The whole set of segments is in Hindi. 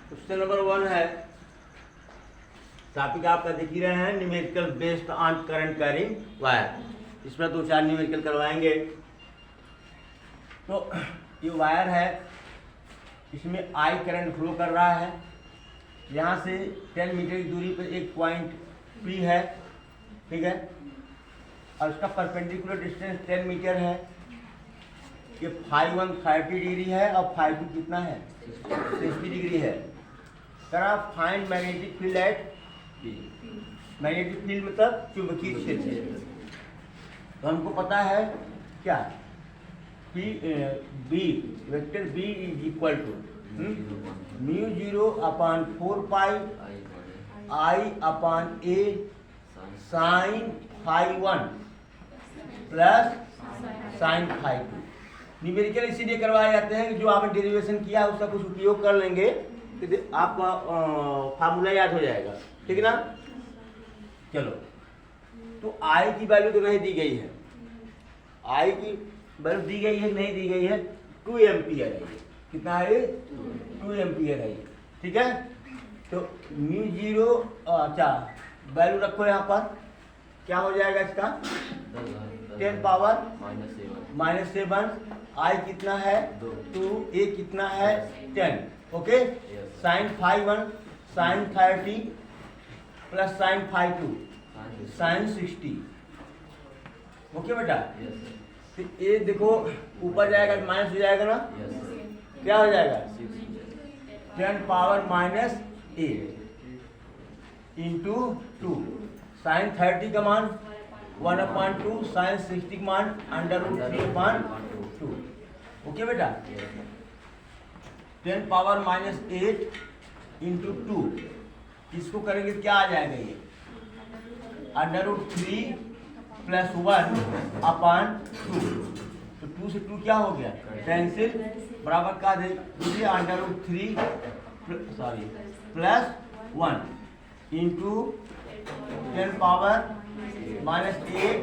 क्वेश्चन नंबर 1 है, टॉपिक आपका देख ही रहे हैं, numerical based on current carrying wire. इसमें 2-4 न्यूमेरिकल करवाएंगे। तो ये वायर है, इसमें आई करंट फ्लो कर रहा है। यहाँ से 10 मीटर की दूरी पर एक पॉइंट पी है, ठीक है, और उसका परपेंडिकुलर डिस्टेंस 10 मीटर है। ये φ1 30 डिग्री है और φ2 कितना है, 60 डिग्री है। करा find magnetic field at B. Magnetic field मतलब चुंबकीय क्षेत्र। तो हमको पता है क्या, B vector B is equal to μ0/4 I/a sine φ1 plus sine φ2। Numerical इसीलिए करवाए जाते हैं कि जो आपने डेरिवेशन किया है उसका कुछ उपयोग कर लेंगे तो आपका फार्मूला याद हो जाएगा, ठीक है ना। चलो, तो आई की वैल्यू तो नहीं दी गई है, आई की वैल्यू दी गई है नहीं दी गई है, 2 एम्पियर है। कितना है, 2 एम्पियर है, ठीक है। तो μ0 अच्छा वैल्यू रखो यहाँ पर, क्या हो जाएगा इसका 10 पावर -7। आई कितना है 2, ए कितना है 10, okay. Sine φ1 sine 30 plus sine φ2 sine 60, okay बेटा। तो ये देखो ऊपर जाएगा माइनस हो जाएगा ना, क्या हो जाएगा 10 पावर -8 इंटू 2। साइन 30 का मान 1/2, साइन 60 का मान √3/2, ओके बेटा। 10 पावर -8 इंटू 2, इसको करेंगे तो क्या आ जाएगा, ये √3 प्लस 1/2। तो 2 से 2 क्या हो गया, कैंसिल, बराबर का दे दीजिए √3 प्लस 1 इंटू 10 पावर -8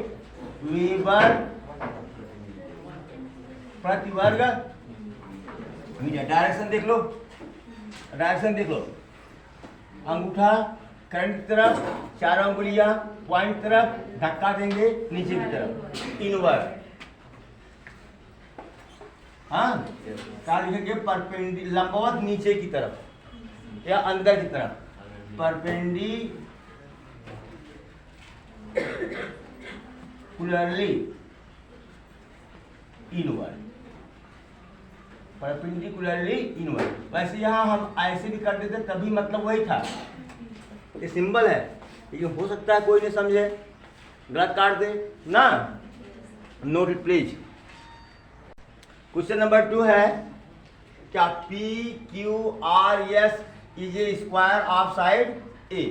वेबर प्रति वर्ग मीटर। डायरेक्शन देख लो, डायरेक्शन देख लो, अंगूठा करंट की तरफ, 4 अंगुलियां पॉइंट तरफ, धक्का देंगे नीचे की तरफ, इनवर्ड। हाँ, क्या लिखेंगे, परपेंडिकुलर लंबवत नीचे की तरफ या अंदर की तरफ, परपेंडिकुलरली इनवर्ड, परपेंडिकुलरली इनवर्ड। वैसे यहाँ हम ऐसे भी करते थे तभी मतलब वही था, ये सिंबल है, लेकिन हो सकता है कोई नहीं समझे, गलत काट दे ना। Note it please. Question number 2 है, क्या PQRS is a square of side a.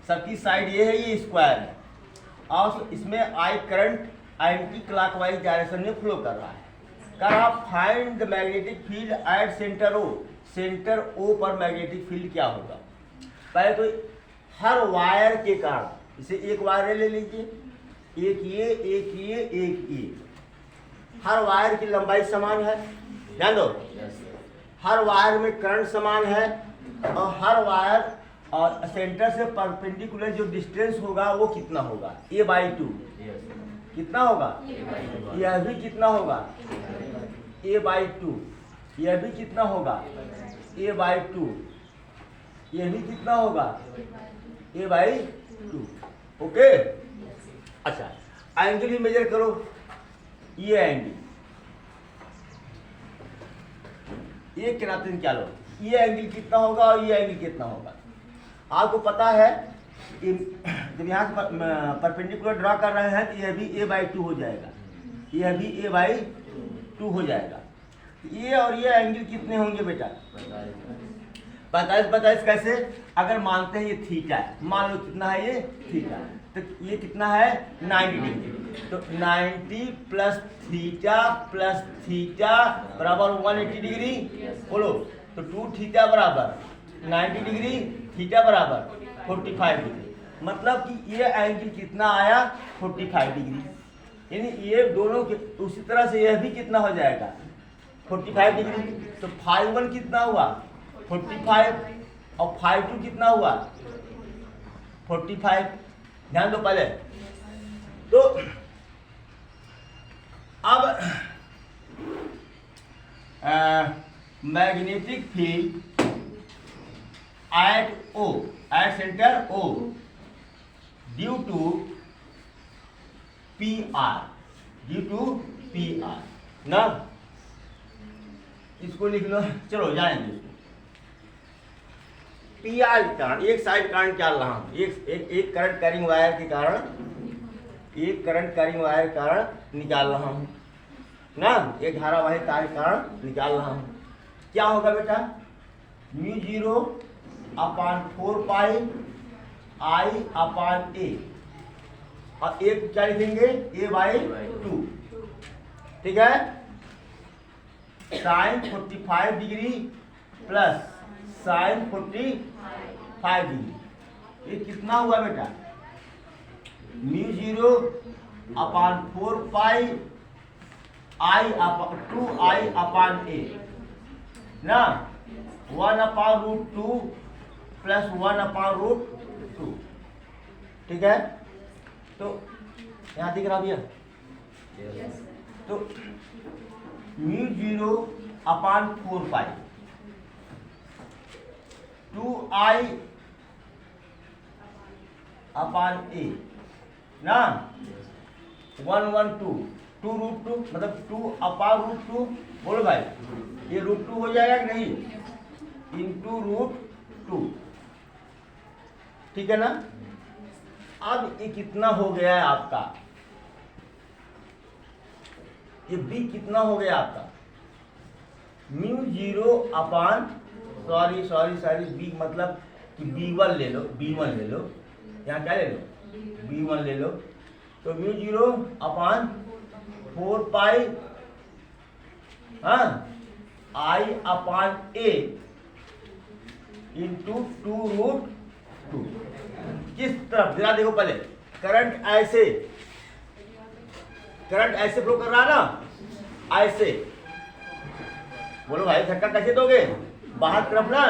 सबकी साइड ये है, ये स्क्वायर है और इसमें I current anti clockwise direction में फ्लो कर रहा है। कहा find the magnetic field at centre O. Centre O पर मैग्नेटिक फील्ड क्या होगा। पहले तो हर वायर के कारण, इसे एक वायर ले लीजिए, एक ये एक ये एक ये, हर वायर की लंबाई समान है, ध्यान दो। हर वायर में करंट समान है और हर वायर और सेंटर से परपेंडिकुलर जो डिस्टेंस होगा वो कितना होगा, a/2 कितना होगा, यह भी कितना होगा a/2, यह भी कितना होगा a/2, यह भी कितना होगा a/2, ओके। अच्छा, एंगल भी मेजर करो, ये एंगल, ये किनारे क्या लो, ये एंगल कितना होगा और ये एंगल कितना होगा। आपको पता है कि जब यहाँ से परपेंडिकुलर ड्रा कर रहे हैं तो यह भी a/2 हो जाएगा, यह भी a/2 हो जाएगा। ये और ये एंगल कितने होंगे बेटा, 45 कैसे, अगर मानते हैं ये थीटा है, मान लो कितना है ये थीटा, तो ये कितना है 90 डिग्री। तो 90 प्लस थीटा बराबर 180 डिग्री, बोलो। तो 2 थीटा बराबर 90 डिग्री, थीटा बराबर 45 डिग्री। मतलब कि ये एंगल कितना आया 45 डिग्री, यानी ये दोनों के उसी तरह से यह भी कितना हो जाएगा 45 डिग्री। तो φ1 कितना हुआ 45 और 5 2 कितना हुआ 45। ध्यान दो पहले। तो अब magnetic field at O, at centre O, due to PR, due to PR ना, इसको लिख लो। चलो जाएंगे। PR के कारण एक साइड करंट क्या रहा हूं, एक करंट कैरिंग वायर के कारण, एक करंट कैरिंग वायर के कारण निकाल रहा हूं ना, एक धारावाही तार के कारण निकाल रहा हूं। क्या होगा बेटा, μ0 upon 4 pi I upon A, और A को क्या लिखेंगे A/2, ठीक है। Sine 45 degree plus sine 45 degree, ये कितना हुआ बेटा, μ0 upon 4 pi to I upon A ना, 1/√2 प्लस 1/√2, ठीक है। तो यहाँ दिख रहा भैया, तो μ0 upon 4 pi 2i upon A ना, 1/2 2√2 मतलब 2/√2, बोलो भाई, ये √2 हो जाएगा कि नहीं, इंटू √2, ठीक है ना। अब ये कितना हो गया है आपका, ये B कितना हो गया आपका, μ0 अपान सॉरी B मतलब कि B1 ले लो, B1 ले लो, यहाँ क्या ले लो, B1 ले लो। तो μ0 upon 4 pi I upon A into 2√2। किस तरफ जरा देखो पहले, करंट ऐसे फ्लो कर रहा है ना, ऐसे, बोलो भाई धक्का कैसे दोगे, बाहर तरफ ना,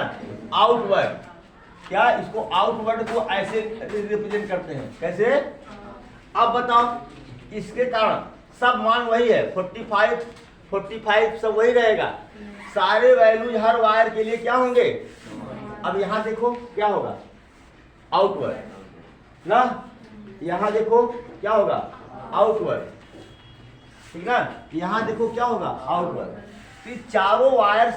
आउटवर्ड। क्या इसको आउटवर्ड को ऐसे रिप्रेजेंट करते हैं, कैसे। अब बताओ, इसके कारण सब मान वही है, 45 सब वही रहेगा, सारे वैल्यूज हर वायर के लिए क्या होंगे। अब यहाँ देखो क्या होगा, आउटवर्ड ना, यहाँ देखो क्या होगा, आउटवर्ड, ठीक ना। यहाँ देखो क्या होगा, आउटवर्ड। तो चारों वायर्स,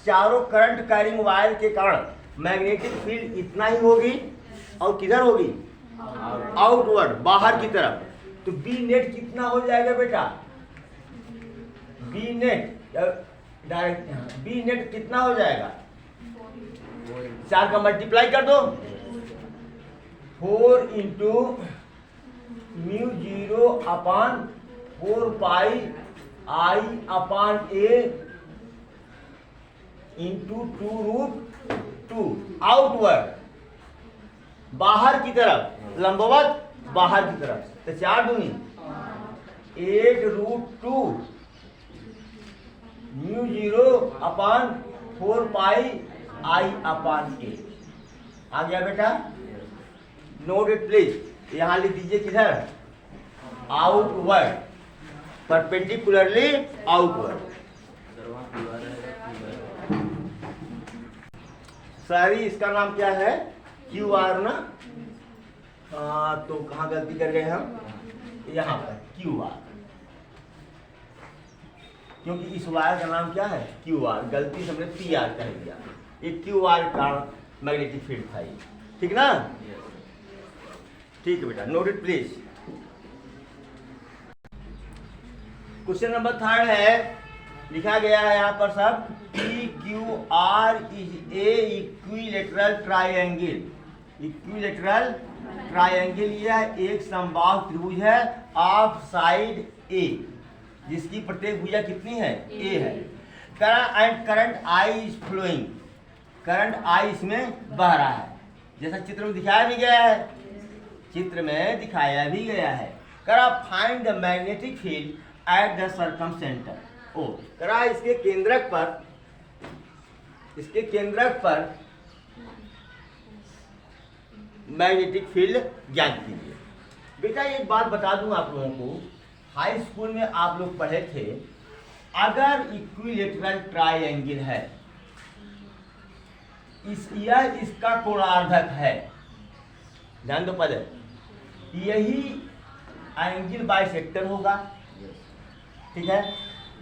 चारों करंट कैरिंग वायर के कारण मैग्नेटिक फील्ड इतना ही होगी, और किधर होगी, आउटवर्ड, बाहर की तरफ। तो बी नेट कितना हो जाएगा बेटा, B net direct, B net कितना हो जाएगा, 4 का मल्टीप्लाई कर दो, 4 into μ0 upon 4 pi I upon A into 2√2, outward, बाहर की तरफ, लंबवत बाहर की तरफ। तो 4 दूनी 8√2 μ0 upon 4 pi I upon A। आ गया बेटा, नोट इट प्लीज। यहाँ लिख दीजिए किधर, आउटवर्ड, परपेंडिकुलरली आउटवर्ड। सारी इसका नाम क्या है, QR ना, तो कहाँ गलती कर गए हम, यहाँ पर QR, क्योंकि इस वायर का नाम क्या है, QR, गलती से हमने PR कह दिया। ये QR का मैग्नेटिक फील्ड था, ठीक ना। ठीक है बेटा, note it please. Question number 3 है, लिखा गया है यहाँ पर सब, PQR is a equilateral triangle. Equilateral triangle यह एक समबाहु त्रिभुज है ऑफ साइड A, जिसकी प्रत्येक भुजा कितनी है, A है। Current I is flowing, current I इसमें बह रहा है, जैसा चित्र में दिखाया भी गया है, चित्र में दिखाया भी गया है। करा find the magnetic field at the circum centre O, करा इसके केंद्रक पर, इसके केंद्रक पर मैग्नेटिक फील्ड ज्ञात कीजिए। बेटा एक बात बता दूं आप लोगों को, हाई स्कूल में आप लोग पढ़े थे, अगर इक्विलेटरल ट्रायंगल है, यह इसका कोणार्धक है, ध्यान दो पहले, यही एंगल बाइसेक्टर होगा, ठीक है,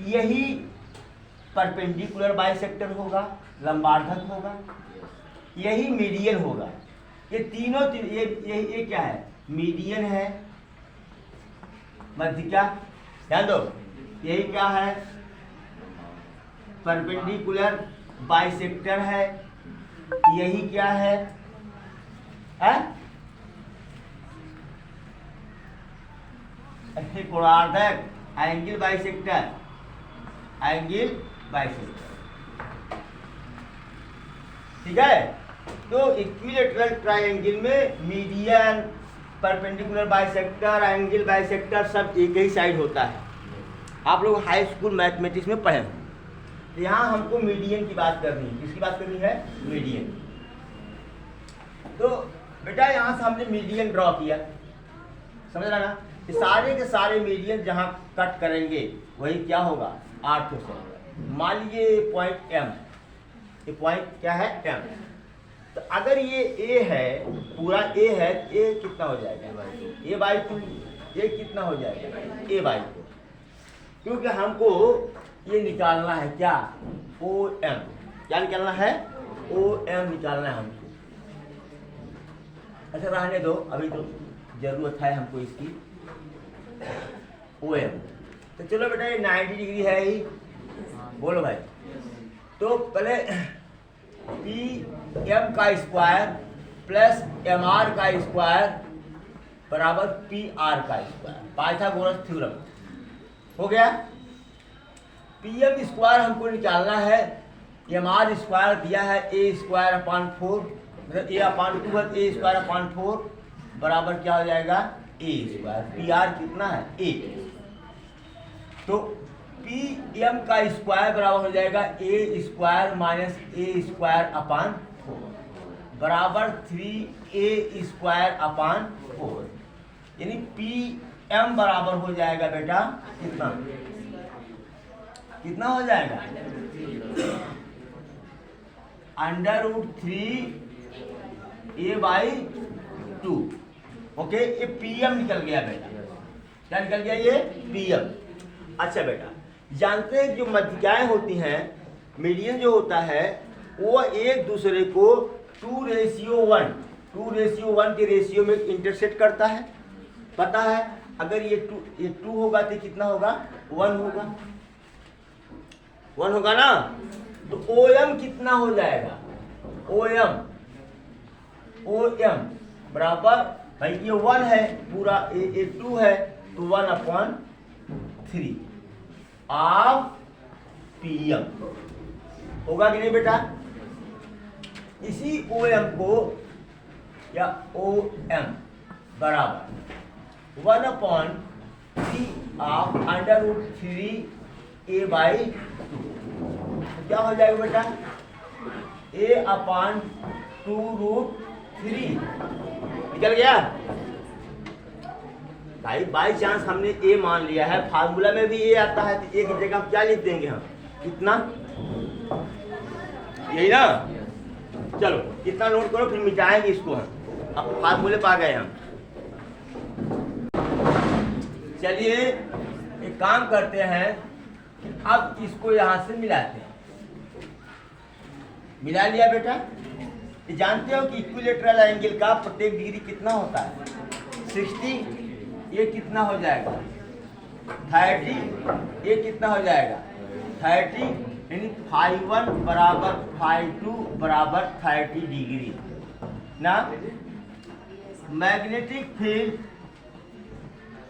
यही परपेंडिकुलर बाइसेक्टर होगा, लंबार्धक होगा, यही मीडियन होगा। ये तीनों ये क्या है, मीडियन है, मध्यिका, ध्यान दो, यही क्या है, परपेंडिकुलर बाइसेक्टर है, यही क्या है, कोणार्धक, एंगल बाइसेक्टर, एंगल बाइसेक्टर, ठीक है। तो इक्विलेटरल ट्रायंगल में median, perpendicular bisector, angle bisector सब एक ही साइड होता है। आप लोग हाई स्कूल मैथमेटिक्स में पढ़े हैं। तो यहाँ हमको मीडियन की बात करनी है। किसकी बात करनी है, मीडियन। तो बेटा यहाँ से हमने मीडियन ड्रॉ किया, समझ रहा ना, कि सारे के सारे मीडियन जहाँ कट करेंगे वही क्या होगा, आर्थो से होगा। मान लीजिए पॉइंट एम, ये पॉइंट क्या है, एम। तो अगर ये ए है, पूरा ए है, ए कितना हो जाएगा, ए बाई 2, ए कितना हो जाएगा, ए बाई 2, क्योंकि हमको ये निकालना है क्या, ओ एम। क्या निकालना है, ओ एम निकालना है हमको। अच्छा रहने दो, अभी तो जरूरत है हमको इसकी, ओ एम। तो चलो बेटा ये 90 डिग्री है ही, बोलो भाई। तो पहले पी एम का स्क्वायर प्लस एम आर का स्क्वायर बराबर पी आर का स्क्वायर, पाइथागोरस थ्योरम हो गया। पी एम स्क्वायर हमको निकालना है, एम आर स्क्वायर दिया है ए स्क्वायर अपान 4, मतलब ए अपान 2 है, ए स्क्वायर अपान 4 बराबर क्या हो जाएगा, ए स्क्वायर। पी आर कितना है, ए। तो पी एम का स्क्वायर बराबर हो जाएगा ए स्क्वायर माइनस ए स्क्वायर अपान 4 बराबर 3a स्क्वायर अपान 4, यानी पी एम बराबर हो जाएगा बेटा कितना, कितना हो जाएगा, √3a/2। ओके, ये पीएम निकल गया बेटा, क्या निकल गया, ये पीएम। अच्छा बेटा, जानते हैं जो मध्यिकाएं होती हैं, मीडियन जो होता है वो एक दूसरे को 2:1 के रेशियो में इंटरसेक्ट करता है, पता है। अगर ये 2 होगा तो कितना होगा, 1 होगा, 1 होगा ना। तो OM कितना हो जाएगा, OM बराबर, भाई ये 1 है पूरा, ये 2 है, तो 1/3 ऑफ PM होगा कि नहीं बेटा। इसी OM को या OM बराबर 1/3 ऑफ √3a/2, क्या हो जाएगा बेटा, a/2√3 निकल गया भाई। बाई चांस हमने ए मान लिया है, फार्मूला में भी ए आता है, तो ए की जगह क्या लिख देंगे हम, कितना, यही ना। चलो कितना नोट करो, फिर मिटाएंगे इसको हम, अब फार्मूले पा गए हम। चलिए एक काम करते हैं, अब इसको यहां से मिलाते हैं। मिला लिया बेटा। ये जानते हो कि इक्विलेटरल एंगल का प्रत्येक डिग्री कितना होता है, 60। ये कितना हो जाएगा, 30। ये कितना हो जाएगा, 30, यानी φ1 बराबर φ2 बराबर 30 डिग्री ना। मैग्नेटिक फील्ड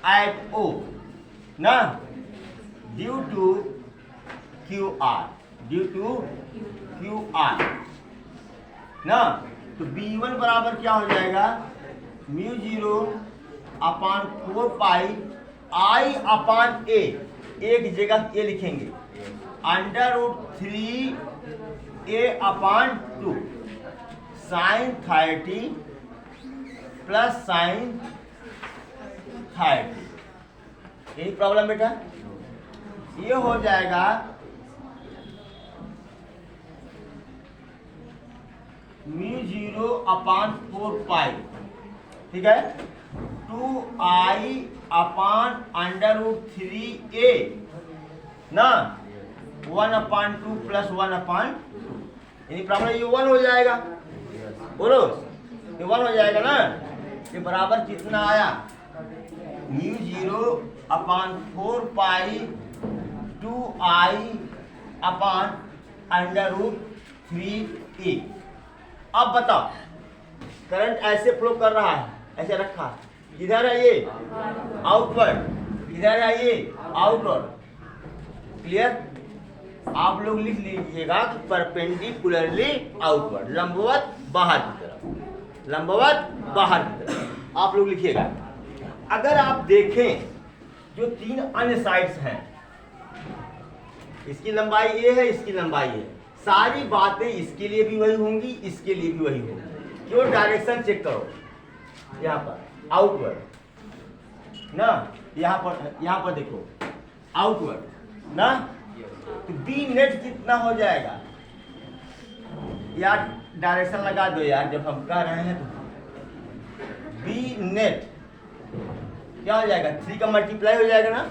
एट O ना, ड्यू टू QR ना। तो B1 बराबर क्या हो जाएगा, μ0/4π I/A, एक जगह ए लिखेंगे, √3 a/2 sin 30 प्लस sin 30। यही प्रॉब्लम बेटा, ये हो जाएगा μ0/4 ठीक है, 2i/√3a ना 1/2 प्लस 1/2, यानी प्रॉब्लम ये 1 हो जाएगा। बोलो ये 1 हो जाएगा ना, ये बराबर कितना आया, μ0/4 पाई 2i/√3a। अब बताओ, करंट ऐसे फ्लो कर रहा है, ऐसे रखा, इधर है ये आउटवर्ड, इधर है ये आउटवर्ड। क्लियर? आप लोग लिख लीजिएगा कि परपेंडिकुलरली आउटवर्ड, लंबवत बाहर की तरफ, लंबवत बाहर की तरफ आप लोग लिखिएगा। अगर आप देखें जो 3 अन्य साइड्स हैं, इसकी लंबाई ये है, इसकी लंबाई है, सारी बातें इसके लिए भी वही होंगी, इसके लिए भी वही होंगी। क्यों? डायरेक्शन चेक करो, यहाँ पर आउटवर्ड ना, यहाँ पर देखो आउटवर्ड ना, तो बी नेट कितना हो जाएगा यार, डायरेक्शन लगा दो यार, जब हम कह रहे हैं तो बी नेट क्या हो जाएगा, 3 का मल्टीप्लाई हो जाएगा ना,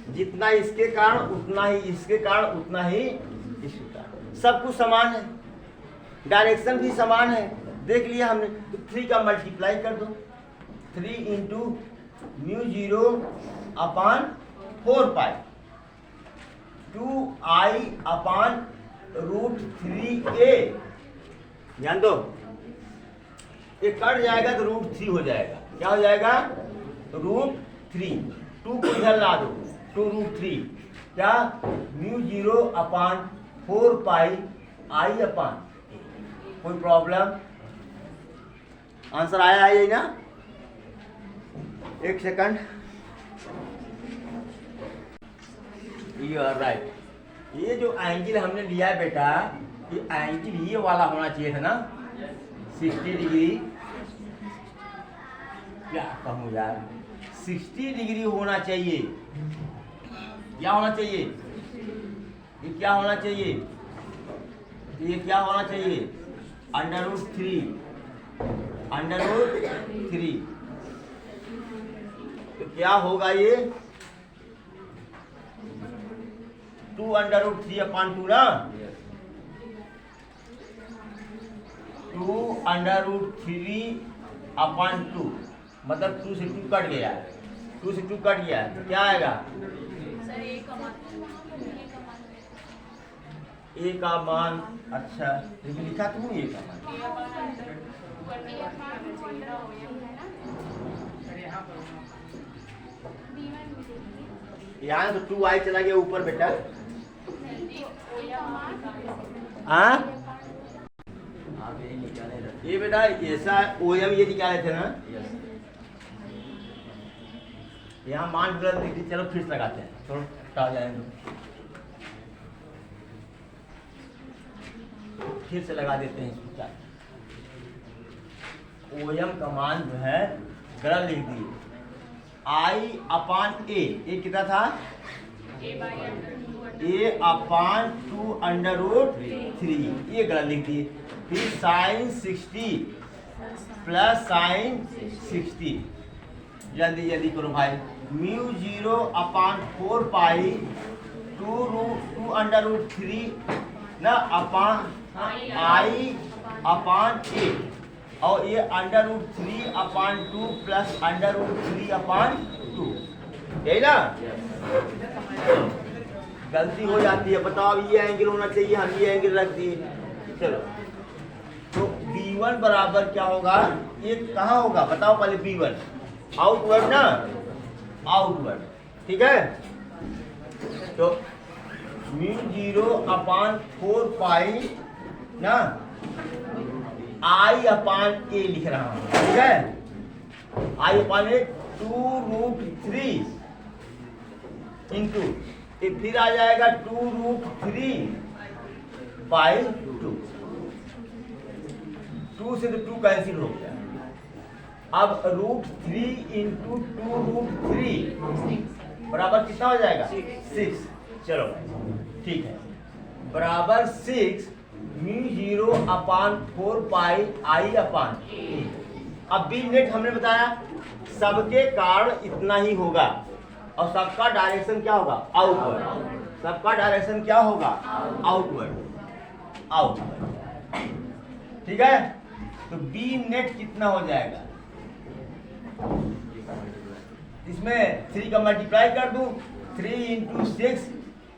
जितना इसके कारण उतना ही इसके कारण उतना ही इसके कारण, सब कुछ समान है, डायरेक्शन भी समान है, देख लिया हमने। तो 3 का मल्टीप्लाई कर दो, 3 इंटू μ0/4 पाई 2i/√3a, ध्यान दो, ये कट जाएगा तो √3 हो जाएगा, क्या हो जाएगा, √3, 2 को इधर ला दो, 2√3 क्या, μ0/4 पाई i/a। कोई प्रॉब्लम? आंसर आया है यही ना? एक सेकंड, यू आर राइट। ये जो एंगल हमने लिया है बेटा, ये एंगल ये वाला होना चाहिए था ना, 60 डिग्री, क्या कहूँ यार, 60 डिग्री होना चाहिए। क्या होना चाहिए, ये क्या होना चाहिए, ये क्या होना चाहिए, √3, √3, तो क्या होगा ये 2√3/2 ना, 2√3/2, मतलब 2 से 2 कट गया, 2 से 2 कट गया, तो क्या आएगा, ए का मान, अच्छा लेकिन लिखा तो ए का मान, यहाँ तो 2i चला गया ऊपर बेटा, हाँ ये बेटा ऐसा OM ये निकाले थे ना, यहाँ मान गलत लिख दी, चलो फिर से लगाते हैं, थोड़ा हटा जाएंगे, फिर से लगा देते हैं इसको। क्या OM का मान जो है गलत लिख दिए, i/a, ये कितना था, a/2√3, ये गलत लिख दिए। फिर sin 60 प्लस sin 60, जल्दी जल्दी करो भाई, μ0/4 पाई 2√3 ना i/a, और ये √3/2 प्लस √3/2, यही ना, गलती हो जाती है, बताओ ये एंगल होना चाहिए, हम ये एंगल रख दिए। चलो तो B1 बराबर क्या होगा, ये कहाँ होगा बताओ पहले, B1 आउटवर्ड ना, आउटवर्ड, ठीक है। तो μ0/4 पाई ना i/a लिख रहा हूँ, ठीक है, i/a 2√3 इंटू, फिर आ जाएगा 2√3 पाई 2। 2 से तो 2 कैंसिल हो गया। अब √3 इंटू 2√3 बराबर कितना हो जाएगा? 6। चलो ठीक है, बराबर 6 μ0/4 पाई I अपान। अब बी नेट हमने बताया सबके कारण इतना ही होगा और सबका डायरेक्शन क्या होगा? आउटवर्ड। सबका डायरेक्शन क्या होगा? आउटवर्ड। आउटवर्ड, ठीक है। तो बी नेट कितना हो जाएगा? इसमें 3 का मल्टीप्लाई कर दूं, 3 into 6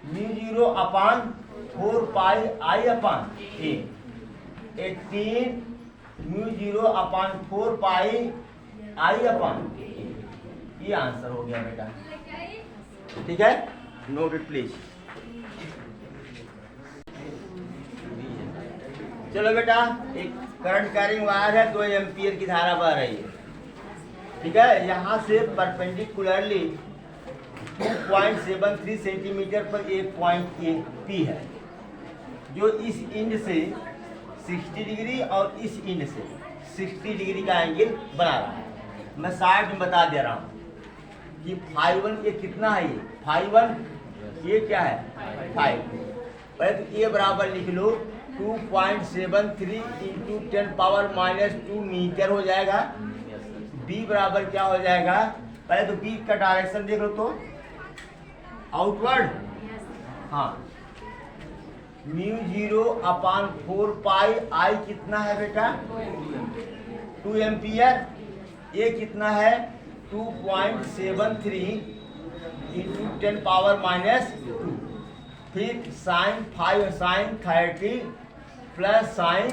μ0/4 pi I upon 18 μ0/4 pi I upon. ये आंसर हो गया बेटा, ठीक है। Note it please. चलो बेटा, एक करंट कैरिंग वायर है, 2 एम्पियर की धारा बह रही है, ठीक है। यहाँ से परपेंडिकुलरली 2.73 सेंटीमीटर पर एक पॉइंट ए पी है, जो इस इंड से 60 डिग्री और इस इंड से 60 डिग्री का एंगल बना रहा है। मैं साइड में बता दे रहा हूँ कि φ1 ये कितना है? ये φ1 ये क्या है? 5। पहले तो ये बराबर लिख लो 2.73 इंटू 10⁻⁻2 मीटर हो जाएगा। बी बराबर क्या हो जाएगा? पहले तो बी का डायरेक्शन देख लो तो आउटवर्ड। हाँ, μ0/4 पाई I कितना है बेटा? 2 एम्पियर। ये कितना है? 2.73 इंटू 10⁻⁻2। फिर साइन 30 प्लस साइन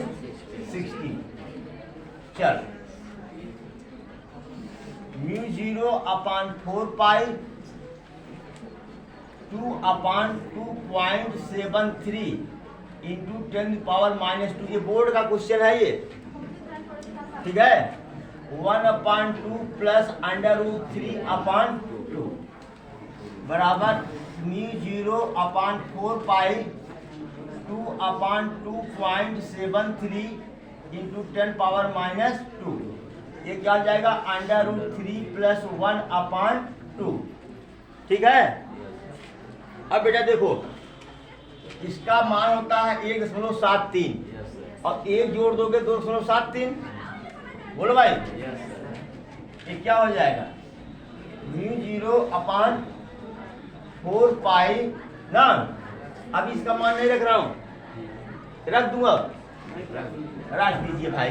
60। चल, μ0/4 पाई 2/2.73 इंटू 10⁻⁻2। ये बोर्ड का क्वेश्चन है ये, ठीक है। 1/2 प्लस √3/2 बराबर μ0/4 पाई 2/2.73 इंटू 10⁻⁻2। ये क्या हो जाएगा? √3 प्लस 1/2, ठीक है। अब बेटा देखो, इसका मान होता है 1.73 और 1 जोड़ दोगे 2.73। बोलो भाई, ये क्या हो जाएगा? μ0/4 पाई ना। अब इसका मान नहीं रख रहा हूं, रख दूंगा, रख दीजिए भाई।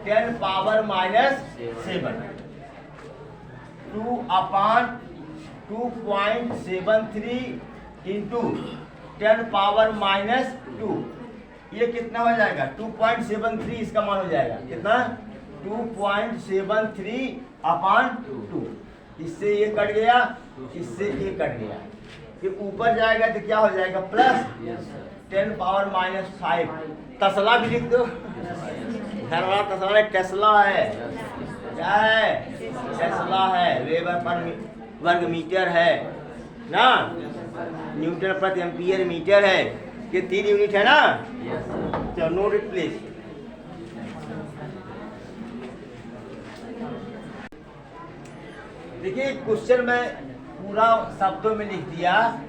10⁻⁻7 2/2.73 इंटू 10⁻⁻2। ये कितना हो जाएगा? 2.73 इसका मान हो जाएगा। कितना? 2.73/2। इससे ये कट गया, इससे ये कट गया। ये ऊपर जाएगा तो क्या हो जाएगा? प्लस 10⁻⁻5। तसला भी लिख दो, घर वाला तसला टेस्ला है। क्या है? टेस्ला है। वेबर पर वर्ग मीटर है ना, न्यूटन प्रति एम्पियर मीटर है। ये 3 यूनिट है ना। चलो नोट इट प्लीज। देखिए क्वेश्चन में पूरा शब्दों में लिख दिया,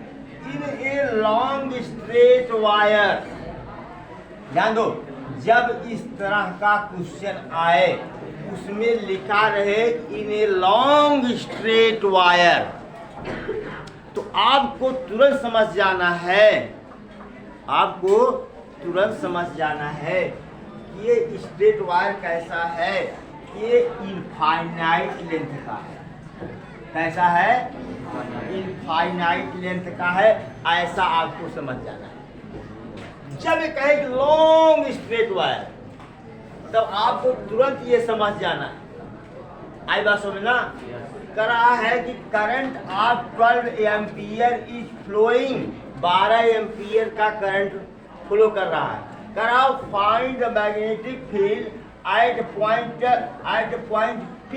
इन ए लॉन्ग स्ट्रेट वायर। ध्यान दो, जब इस तरह का क्वेश्चन आए उसमें लिखा रहे इन ए लॉन्ग स्ट्रेट वायर, तो आपको तुरंत समझ जाना है, आपको तुरंत समझ जाना है कि ये स्ट्रेट वायर कैसा है। ये इनफाइनाइट लेंथ का है। कैसा है? इनफाइनाइट लेंथ का है, ऐसा आपको समझ जाना है। जब ये कहे कि लॉन्ग स्ट्रेट वायर, तब आपको तुरंत ये समझ जाना है। आई बात समझ ना? कर रहा है कि current of 12 ampere is flowing, 12 ampere का करंट फ्लो कर रहा है। कराओ find the magnetic field at point P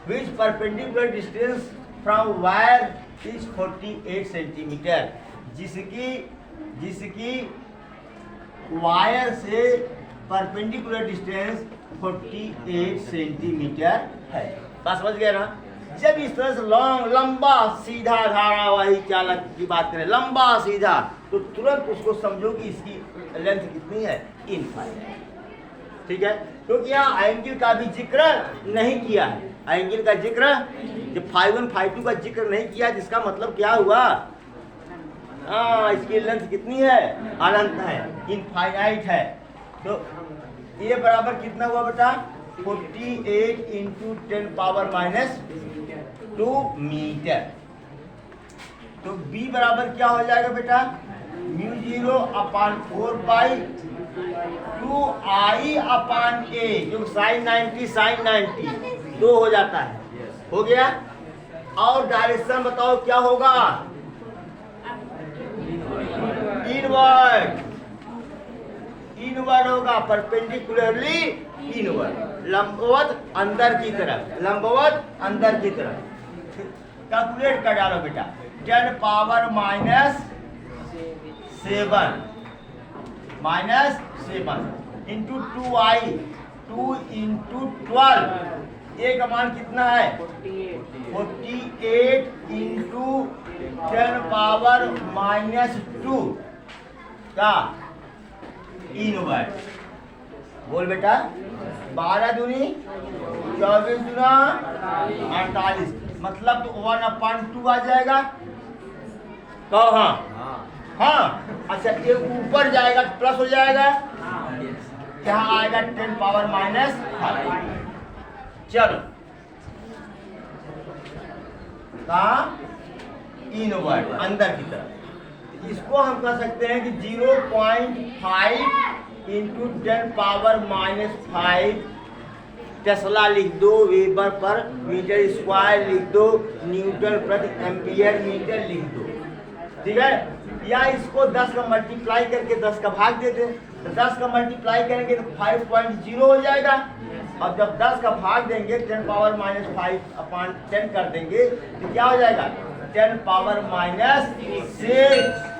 which perpendicular distance from wire is 48 centimetre, जिसकी वायर से परपेंडिकुलर डिस्टेंस 48 सेंटीमीटर है। बस समझ गए ना। जब इस तरह से लंबा सीधा धारावाही चालक की बात करें, लंबा सीधा, तो तुरंत उसको समझो कि इसकी लेंथ कितनी है, इनफाइनाइट। ठीक है, क्योंकि यहाँ एंगल का भी जिक्र नहीं किया है, एंगल का जिक्र, जब φ1 φ2 का जिक्र नहीं किया, जिसका मतलब क्या हुआ, इसकी लेंथ कितनी है, अनंत है, इनफाइनाइट है। तो ये बराबर कितना हुआ बेटा, 48 इंटू 10 पावर माइनस 2 मीटर। तो b बराबर क्या हो जाएगा बेटा, μ0 upon 4 pi 2i upon a, जो साइन 90 साइन 90 2 हो जाता है, हो गया। और डायरेक्शन बताओ क्या होगा, इनवर्ड होगा, परपेंडिकुलरली इनवर्ड, लंबवत अंदर की तरफ, लंबवत अंदर की तरफ। कैलकुलेट कर डालो बेटा, 10 power minus 7 into 2i, 2 into 12, ए का मान कितना है, 48 इंटू 10 पावर माइनस 2 का इनवर्ड। बोल बेटा, 12 दूनी 24 दूना 48, मतलब तो 1/2 आ जाएगा। कहो हाँ, हाँ। अच्छा, ये ऊपर जाएगा तो प्लस हो जाएगा, यहाँ आएगा 10 पावर माइनस 5। चलो, कहाँ, इनवर्ड अंदर की तरफ। इसको हम कह सकते हैं कि 0.5 इंटू 10 पावर माइनस 5 टेस्ला लिख दो, वेबर पर मीटर स्क्वायर लिख दो, न्यूटन प्रति एम्पियर मीटर लिख दो। ठीक है, या इसको 10 का मल्टीप्लाई करके 10 का भाग दे दे, तो 10 का मल्टीप्लाई करेंगे तो 5.0 हो जाएगा। अब जब 10 का भाग देंगे 10 पावर माइनस 5 अपान 10 कर देंगे तो क्या हो जाएगा, 10 पावर माइनस 6।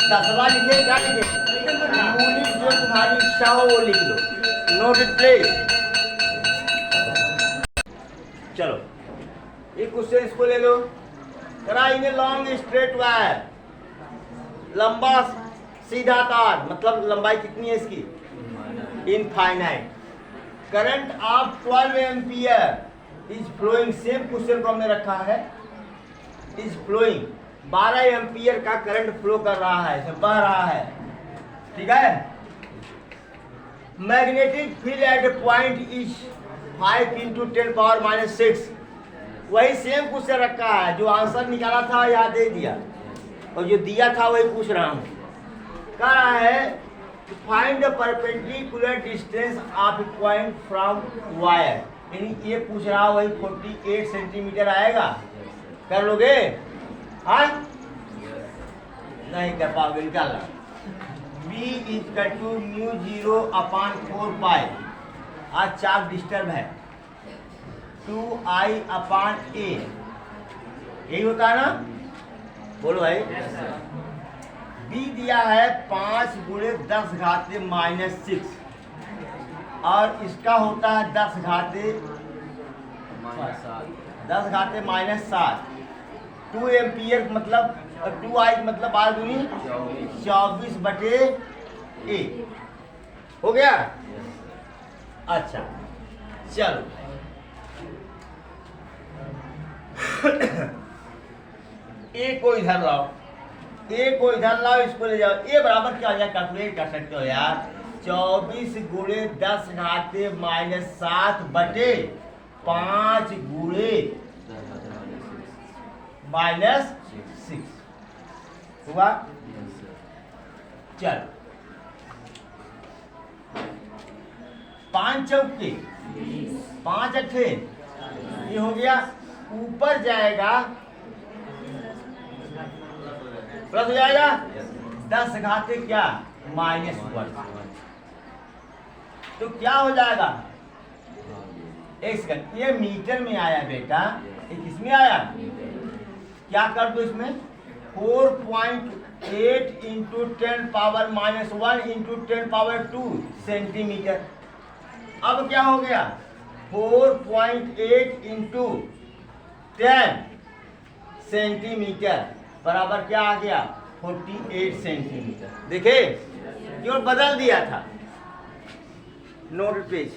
दसवां लिखे, क्या लिखे, यूनिट जो तुम्हारी इच्छा हो वो लिख लो, नोट इट प्लीज। चलो, एक क्वेश्चन इसको ले लो, in a long straight wire, लंबा सीधा तार, मतलब लंबाई कितनी है इसकी, infinite, current of 12 ampere is flowing, same question को हमने रखा है, इज फ्लोइंग, 12 एम्पियर का करंट फ्लो कर रहा है, इसमें बह रहा है। ठीक है, magnetic field at a point is 5 into 10 power minus 6, वही सेम क्वेश्चन रखा है, जो आंसर निकाला था याद दे दिया, और जो दिया था वही पूछ रहा हूँ। कह रहा है find the perpendicular distance of point from wire, यानी ये पूछ रहा वही 48 सेंटीमीटर आएगा, कर लोगे, हाँ नहीं कर पाओगे, निकालना। b इक्वल टू μ0 अपान 4 पाई, आज चार्ज डिस्टर्ब है, 2i अपान a, यही होता है ना, बोलो भाई। b दिया है 5 गुणे 10 घाते माइनस 6, और इसका होता है 10 घाते माइनस 7, 2 एम्पियर मतलब 2i मतलब 12 दूनी 24 बटे a, हो गया। अच्छा चलो, ए को इधर लाओ, ए को इधर लाओ, इसको ले जाओ, ए बराबर क्या हो जाए, कैलकुलेट कर सकते हो यार, 24 गुणे 10 घाते माइनस 7 बटे 5 गुणे माइनस 6 हुआ। चल 5 चौके 5 अट्ठे, ये हो गया, ऊपर जाएगा प्लस हो जाएगा, 10 घाते क्या माइनस 1, तो क्या हो जाएगा, एक सेकंड, ये मीटर में आया बेटा, ये किस में आया, क्या कर दो इसमें 4.8 इंटू 10⁻⁻1 इंटू 10⁻2 सेंटीमीटर। अब क्या हो गया 4.8 इंटू 10 सेंटीमीटर बराबर क्या आ गया 48 सेंटीमीटर। देखे केवल बदल दिया था। Note page